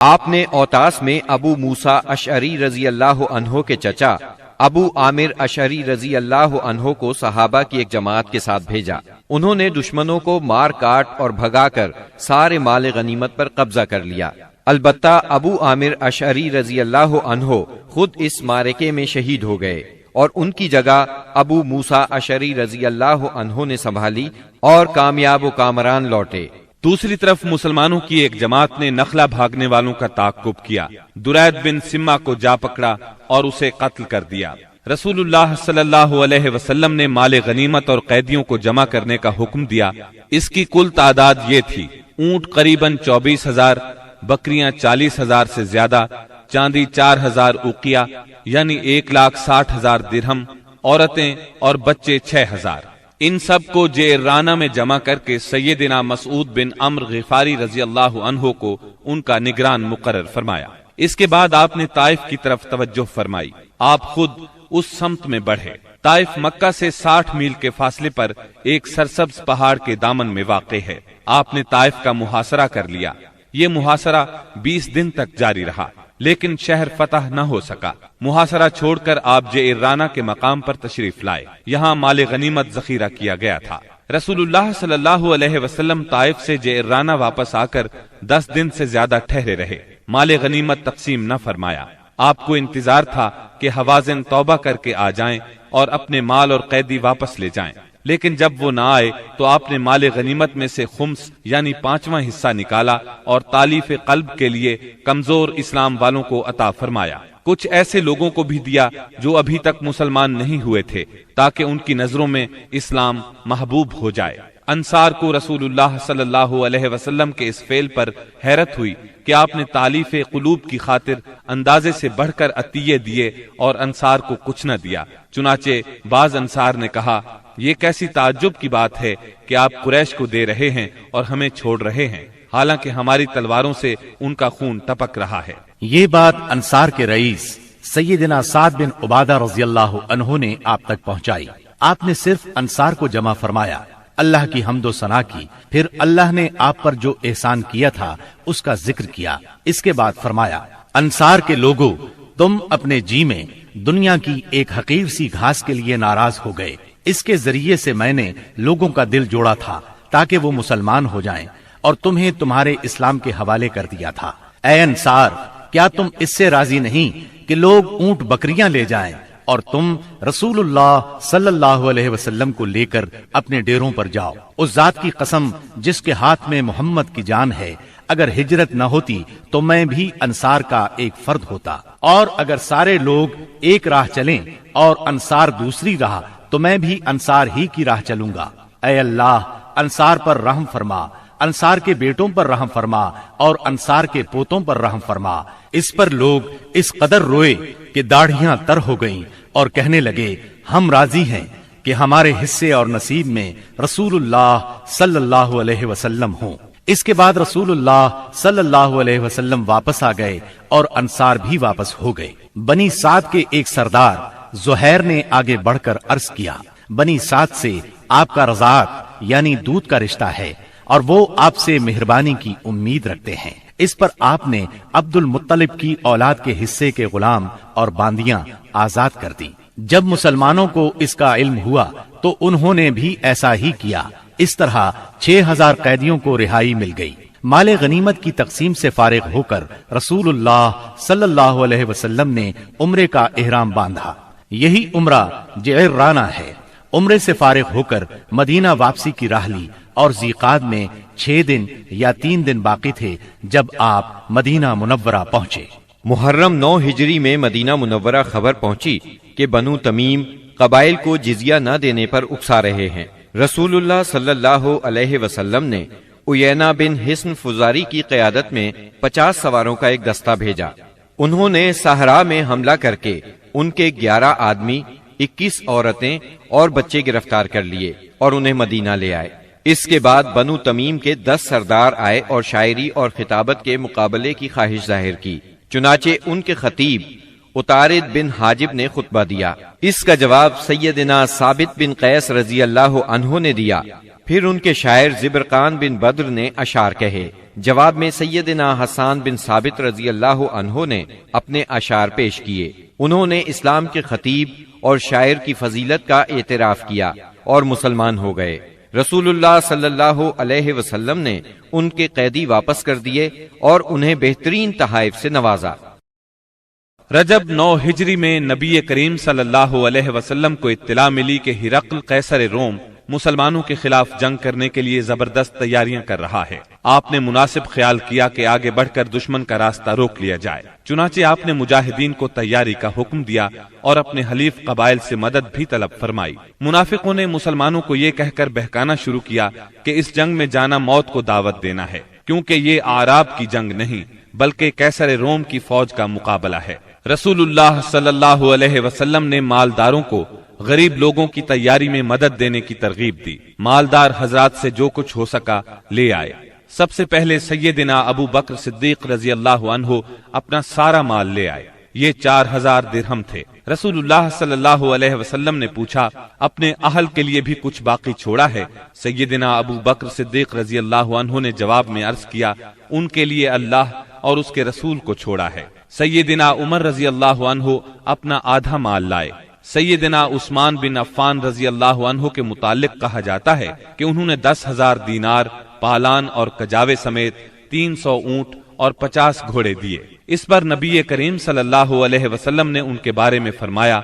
آپ نے اوتاس میں ابو موسیٰ اشعری رضی اللہ عنہ کے چچا ابو عامر اشعری رضی اللہ عنہ کو صحابہ کی ایک جماعت کے ساتھ بھیجا۔ انہوں نے دشمنوں کو مار کاٹ اور بھگا کر سارے مال غنیمت پر قبضہ کر لیا۔ البتہ ابو عامر اشعری رضی اللہ عنہ خود اس معرکے میں شہید ہو گئے اور ان کی جگہ ابو موسیٰ اشعری رضی اللہ عنہ نے سنبھالی اور کامیاب و کامران لوٹے۔ دوسری طرف مسلمانوں کی ایک جماعت نے نخلا بھاگنے والوں کا تعاقب کیا، درید بن سما کو جا پکڑا اور اسے قتل کر دیا۔ رسول اللہ صلی اللہ علیہ وسلم نے مال غنیمت اور قیدیوں کو جمع کرنے کا حکم دیا۔ اس کی کل تعداد یہ تھی: اونٹ قریباً 24,000، بکریاں 40,000 سے زیادہ، چاندی 4,000 اوقیہ یعنی 1,60,000 درہم، عورتیں اور بچے 6,000۔ ان سب کو جعرانہ میں جمع کر کے سیدنا مسعود بن عمرو غفاری رضی اللہ عنہ کو ان کا نگران مقرر فرمایا۔ اس کے بعد آپ نے طائف کی طرف توجہ فرمائی۔ آپ خود اس سمت میں بڑھے۔ طائف مکہ سے 60 میل کے فاصلے پر ایک سرسبز پہاڑ کے دامن میں واقع ہے۔ آپ نے طائف کا محاصرہ کر لیا۔ یہ محاصرہ 20 دن تک جاری رہا، لیکن شہر فتح نہ ہو سکا۔ محاصرہ چھوڑ کر آپ جعرانہ کے مقام پر تشریف لائے۔ یہاں مال غنیمت ذخیرہ کیا گیا تھا۔ رسول اللہ صلی اللہ علیہ وسلم طائف سے جعرانہ واپس آ کر 10 دن سے زیادہ ٹھہرے رہے۔ مال غنیمت تقسیم نہ فرمایا۔ آپ کو انتظار تھا کہ حوازن توبہ کر کے آ جائیں اور اپنے مال اور قیدی واپس لے جائیں، لیکن جب وہ نہ آئے تو آپ نے مال غنیمت میں سے خمس یعنی 5واں حصہ نکالا اور تالیف قلب کے لیے کمزور اسلام والوں کو عطا فرمایا۔ کچھ ایسے لوگوں کو بھی دیا جو ابھی تک مسلمان نہیں ہوئے تھے، تاکہ ان کی نظروں میں اسلام محبوب ہو جائے۔ انصار کو رسول اللہ صلی اللہ علیہ وسلم کے اس فعل پر حیرت ہوئی کہ آپ نے تالیف قلوب کی خاطر اندازے سے بڑھ کر عطیے دیے اور انصار کو کچھ نہ دیا۔ چنانچہ بعض انصار نے کہا، یہ کیسی تعجب کی بات ہے کہ آپ قریش کو دے رہے ہیں اور ہمیں چھوڑ رہے ہیں، حالانکہ ہماری تلواروں سے ان کا خون ٹپک رہا ہے۔ یہ بات انصار کے رئیس سیدنا سعد بن عبادہ رضی اللہ عنہ نے آپ تک پہنچائی۔ آپ نے صرف انصار کو جمع فرمایا، اللہ کی حمد و ثنا کی، پھر اللہ نے آپ پر جو احسان کیا تھا اس کا ذکر کیا۔ اس کے بعد فرمایا، انصار کے لوگوں، تم اپنے جی میں دنیا کی ایک حقیر سی گھاس کے لیے ناراض ہو گئے۔ اس کے ذریعے سے میں نے لوگوں کا دل جوڑا تھا تاکہ وہ مسلمان ہو جائیں اور تمہیں تمہارے اسلام کے حوالے کر دیا تھا۔ اے انصار، کیا تم اس سے راضی نہیں کہ لوگ اونٹ بکریاں لے جائیں اور تم رسول اللہ صلی اللہ علیہ وسلم کو لے کر اپنے ڈیروں پر جاؤ؟ اس ذات کی قسم جس کے ہاتھ میں محمد کی جان ہے، اگر ہجرت نہ ہوتی تو میں بھی انصار کا ایک فرد ہوتا، اور اگر سارے لوگ ایک راہ چلیں اور انصار دوسری راہ تو میں بھی انصار ہی کی راہ چلوں گا۔ اے اللہ، انصار پر رحم فرما، انصار کے بیٹوں پر رحم فرما اور انصار کے پوتوں پر رحم فرما۔ اس پر لوگ اس قدر روئے کہ داڑھیاں تر ہو گئیں اور کہنے لگے، ہم راضی ہیں کہ ہمارے حصے اور نصیب میں رسول اللہ صلی اللہ علیہ وسلم ہوں۔ اس کے بعد رسول اللہ صلی اللہ علیہ وسلم واپس آ گئے اور انصار بھی واپس ہو گئے۔ بنی سعد کے ایک سردار زہیر نے آگے بڑھ کر عرض کیا، بنی سعد سے آپ کا رضاعت یعنی دودھ کا رشتہ ہے اور وہ آپ سے مہربانی کی امید رکھتے ہیں۔ اس پر آپ نے عبد المطلب کی اولاد کے حصے کے غلام اور باندیاں آزاد کر دی۔ جب مسلمانوں کو اس کا علم ہوا تو انہوں نے بھی ایسا ہی کیا۔ اس طرح 6,000 قیدیوں کو رہائی مل گئی۔ مال غنیمت کی تقسیم سے فارغ ہو کر رسول اللہ صلی اللہ علیہ وسلم نے عمرے کا احرام باندھا۔ یہی عمرہ جعرانہ ہے۔ عمرے سے فارغ ہو کر مدینہ واپسی کی راہ لی اور ذیقعد میں 6 دن یا 3 دن باقی تھے جب آپ مدینہ منورہ پہنچے۔ محرم 9 ہجری میں مدینہ منورہ خبر پہنچی کہ بنو تمیم قبائل کو جزیہ نہ دینے پر اکسا رہے ہیں۔ رسول اللہ صلی اللہ علیہ وسلم نے عیینہ بن حصن فزاری کی قیادت میں 50 سواروں کا ایک دستہ بھیجا۔ انہوں نے صحرا میں حملہ کر کے ان کے 11 آدمی، 21 عورتیں اور بچے گرفتار کر لیے اور انہیں مدینہ لے آئے۔ اس کے بعد بنو تمیم کے 10 سردار آئے اور شاعری اور خطابت کے مقابلے کی خواہش ظاہر کی۔ چنانچہ ان کے خطیب اتارد بن حاجب نے خطبہ دیا۔ اس کا جواب سیدنا ثابت بن قیس رضی اللہ عنہ نے دیا۔ پھر ان کے شاعر زبرقان بن بدر نے اشعار کہے جواب میں سیدنا حسان بن ثابت رضی اللہ عنہ نے اپنے اشعار پیش کیے۔ انہوں نے اسلام کے خطیب اور شاعر کی فضیلت کا اعتراف کیا اور مسلمان ہو گئے۔ رسول اللہ صلی اللہ علیہ وسلم نے ان کے قیدی واپس کر دیے اور انہیں بہترین تحائف سے نوازا۔ رجب 9 ہجری میں نبی کریم صلی اللہ علیہ وسلم کو اطلاع ملی کہ ہرقل قیصر روم مسلمانوں کے خلاف جنگ کرنے کے لیے زبردست تیاریاں کر رہا ہے۔ آپ نے مناسب خیال کیا کہ آگے بڑھ کر دشمن کا راستہ روک لیا جائے، چنانچہ آپ نے مجاہدین کو تیاری کا حکم دیا اور اپنے حلیف قبائل سے مدد بھی طلب فرمائی۔ منافقوں نے مسلمانوں کو یہ کہہ کر بہکانا شروع کیا کہ اس جنگ میں جانا موت کو دعوت دینا ہے، کیونکہ یہ اعراب کی جنگ نہیں بلکہ قیصر روم کی فوج کا مقابلہ ہے۔ رسول اللہ صلی اللہ علیہ وسلم نے مالداروں کو غریب لوگوں کی تیاری میں مدد دینے کی ترغیب دی۔ مالدار حضرات سے جو کچھ ہو سکا لے آئے۔ سب سے پہلے سیدنا ابو بکر صدیق رضی اللہ عنہ اپنا سارا مال لے آئے، یہ 4000 درہم تھے۔ رسول اللہ صلی اللہ علیہ وسلم نے پوچھا، اپنے اہل کے لیے بھی کچھ باقی چھوڑا ہے؟ سیدنا ابو بکر صدیق رضی اللہ عنہ نے جواب میں عرض کیا، ان کے لیے اللہ اور اس کے رسول کو چھوڑا ہے۔ سیدنا عمر رضی اللہ عنہ اپنا آدھا مال لائے۔ سیدنا عثمان بن عفان رضی اللہ عنہ کے متعلق کہا جاتا ہے کہ انہوں نے 10,000 دینار، پالان اور کجاوے سمیت 300 اونٹ اور 50 گھوڑے دیے۔ اس پر نبی کریم صلی اللہ علیہ وسلم نے ان کے بارے میں فرمایا،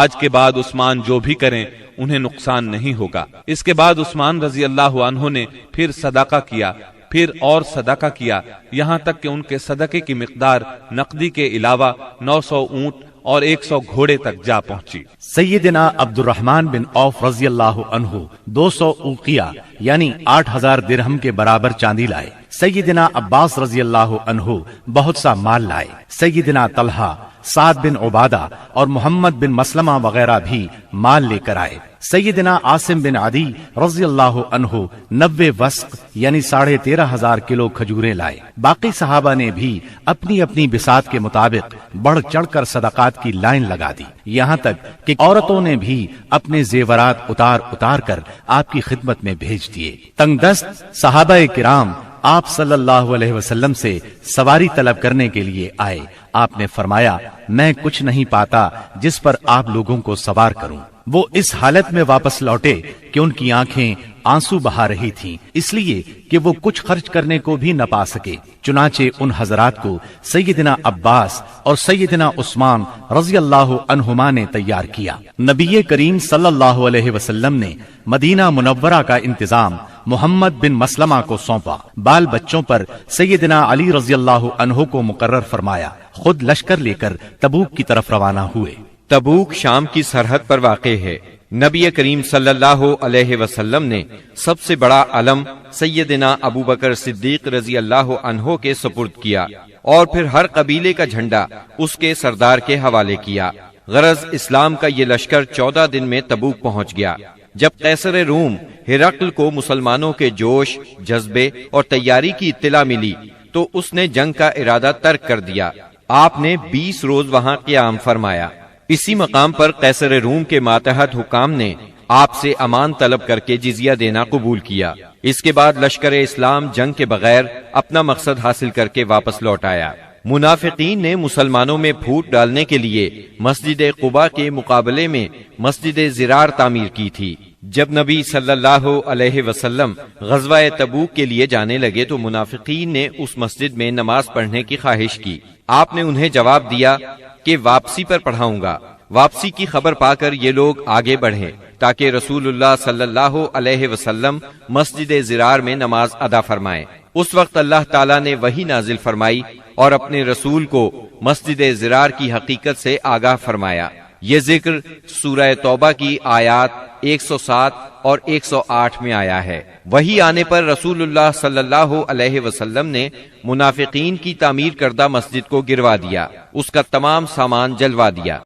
آج کے بعد عثمان جو بھی کریں انہیں نقصان نہیں ہوگا۔ اس کے بعد عثمان رضی اللہ عنہ نے پھر صدقہ کیا، پھر اور صدقہ کیا، یہاں تک کہ ان کے صدقے کی مقدار نقدی کے علاوہ 900 اونٹ اور 100 گھوڑے تک جا پہنچی۔ سیدنا عبد الرحمن بن عوف رضی اللہ عنہ 200 اوقیہ یعنی 8000 درہم کے برابر چاندی لائے۔ سیدنا عباس رضی اللہ عنہ بہت سا مال لائے۔ سیدنا طلحہ، سعد بن عبادہ اور محمد بن مسلمہ وغیرہ بھی مال لے کر آئے۔ سیدنا عاصم بن عدی رضی اللہ عنہ 90 وسق یعنی 13,500 کلو کھجوریں لائے۔ باقی صحابہ نے بھی اپنی اپنی بساط کے مطابق بڑھ چڑھ کر صدقات کی لائن لگا دی، یہاں تک کہ عورتوں نے بھی اپنے زیورات اتار اتار کر آپ کی خدمت میں بھیج دیے۔ تنگ دست صحابہ کرام آپ صلی اللہ علیہ وسلم سے سواری طلب کرنے کے لیے آئے۔ آپ نے فرمایا، میں کچھ نہیں پاتا جس پر آپ لوگوں کو سوار کروں۔ وہ اس حالت میں واپس لوٹے کہ ان کی آنکھیں آنسو بہا رہی تھیں، اس لیے کہ وہ کچھ خرچ کرنے کو بھی نہ پا سکے۔ چنانچہ ان حضرات کو سیدنا عباس اور سیدنا عثمان رضی اللہ عنہما نے تیار کیا۔ نبی کریم صلی اللہ علیہ وسلم نے مدینہ منورہ کا انتظام محمد بن مسلمہ کو سونپا۔ بال بچوں پر سیدنا علی رضی اللہ عنہ کو مقرر فرمایا، خود لشکر لے کر تبوک کی طرف روانہ ہوئے۔ تبوک شام کی سرحد پر واقع ہے۔ نبی کریم صلی اللہ علیہ وسلم نے سب سے بڑا علم سیدنا ابو بکر صدیق رضی اللہ عنہ کے سپرد کیا اور پھر ہر قبیلے کا جھنڈا اس کے سردار کے حوالے کیا۔ غرض اسلام کا یہ لشکر 14 دن میں تبوک پہنچ گیا۔ جب قیصر روم ہرقل کو مسلمانوں کے جوش، جذبے اور تیاری کی اطلاع ملی تو اس نے جنگ کا ارادہ ترک کر دیا۔ آپ نے 20 روز وہاں قیام فرمایا۔ اسی مقام پر قیصر روم کے ماتحت حکام نے آپ سے امان طلب کر کے جزیہ دینا قبول کیا۔ اس کے بعد لشکر اسلام جنگ کے بغیر اپنا مقصد حاصل کر کے واپس لوٹ آیا۔ منافقین نے مسلمانوں میں پھوٹ ڈالنے کے لیے مسجد قباء کے مقابلے میں مسجد زرار تعمیر کی تھی۔ جب نبی صلی اللہ علیہ وسلم غزوہ تبوک کے لیے جانے لگے تو منافقین نے اس مسجد میں نماز پڑھنے کی خواہش کی۔ آپ نے انہیں جواب دیا کہ واپسی پر پڑھاؤں گا۔ واپسی کی خبر پا کر یہ لوگ آگے بڑھے تاکہ رسول اللہ صلی اللہ علیہ وسلم مسجد زرار میں نماز ادا فرمائیں۔ اس وقت اللہ تعالیٰ نے وحی نازل فرمائی اور اپنے رسول کو مسجد زرار کی حقیقت سے آگاہ فرمایا۔ یہ ذکر سورہ توبہ کی آیات 107 اور 108 میں آیا ہے۔ وحی آنے پر رسول اللہ صلی اللہ علیہ وسلم نے منافقین کی تعمیر کردہ مسجد کو گروا دیا، اس کا تمام سامان جلوا دیا۔